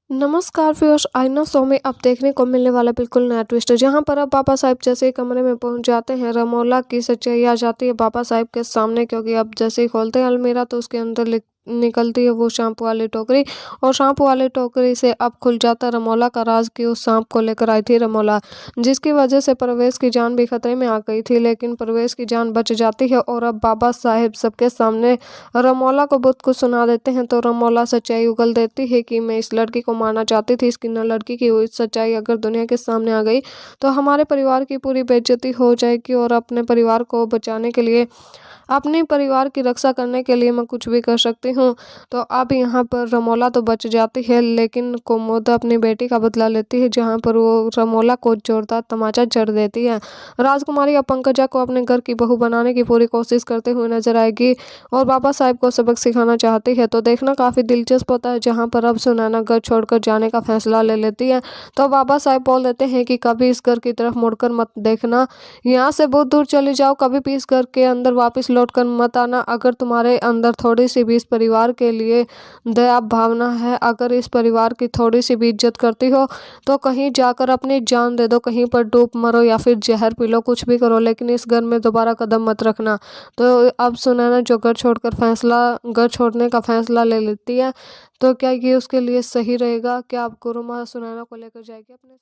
नमस्कार व्यूअर्स, आईना शो में अब देखने को मिलने वाला बिल्कुल नया ट्विस्ट है, जहां पर अब बाबा साहब जैसे ही कमरे में पहुंच जाते हैं, रमोला की सच्चाई आ जाती है बाबा साहब के सामने। क्योंकि अब जैसे ही खोलते हैं अलमीरा तो उसके अंदर निकलती है वो शैम्पू वाली टोकरी। और शैम्पू वाली टोकरी से अब खुल जाता रमोला का राज कि उस सांप को लेकर आई थी रमोला, जिसकी वजह से परवेश की जान भी खतरे में आ गई थी। लेकिन परवेश की जान बच जाती है और अब बाबा साहेब सबके सामने रमोला को बहुत कुछ सुना देते हैं। तो रमोला सच्चाई उगल देती है कि मैं इस लड़की को मारना चाहती थी, इसकी न लड़की की हुई सच्चाई अगर दुनिया के सामने आ गई तो हमारे परिवार की पूरी बेइज्जती हो जाएगी। और अपने परिवार को बचाने के लिए, अपने परिवार की रक्षा करने के लिए मैं कुछ भी कर सकती हूँ। तो अब यहाँ पर रमोला तो बच जाती है, लेकिन कुमुद अपनी बेटी का बदला लेती है, जहाँ पर वो रमोला को जोरदार तमाचा जड़ देती है। राजकुमारी अब पंकजा को अपने घर की बहू बनाने की पूरी कोशिश करते हुए नजर आएगी और बाबा साहब को सबक सिखाना चाहती है। तो देखना काफ़ी दिलचस्प होता है, जहाँ पर अब सुनैना घर छोड़कर जाने का फैसला ले लेती है। तो बाबा साहब बोल देते हैं कि कभी इस घर की तरफ मुड़कर मत देखना, यहाँ से बहुत दूर चले जाओ, कभी भी इस घर के अंदर वापस लौटकर मत आना। अगर तुम्हारे अंदर थोड़ी सी भी इस परिवार के लिए दया भावना है, अगर इस परिवार की थोड़ी सी भी इज्जत करती हो, तो कहीं जाकर अपनी जान दे दो, कहीं पर डूब मरो या फिर जहर पी लो, कुछ भी करो, लेकिन इस घर में दोबारा कदम मत रखना। तो अब सुनैना जो घर छोड़ने का फैसला ले लेती है। तो क्या ये उसके लिए सही रहेगा? क्या अब गुरुमा सुनैना को लेकर जाएगी अपने साथ?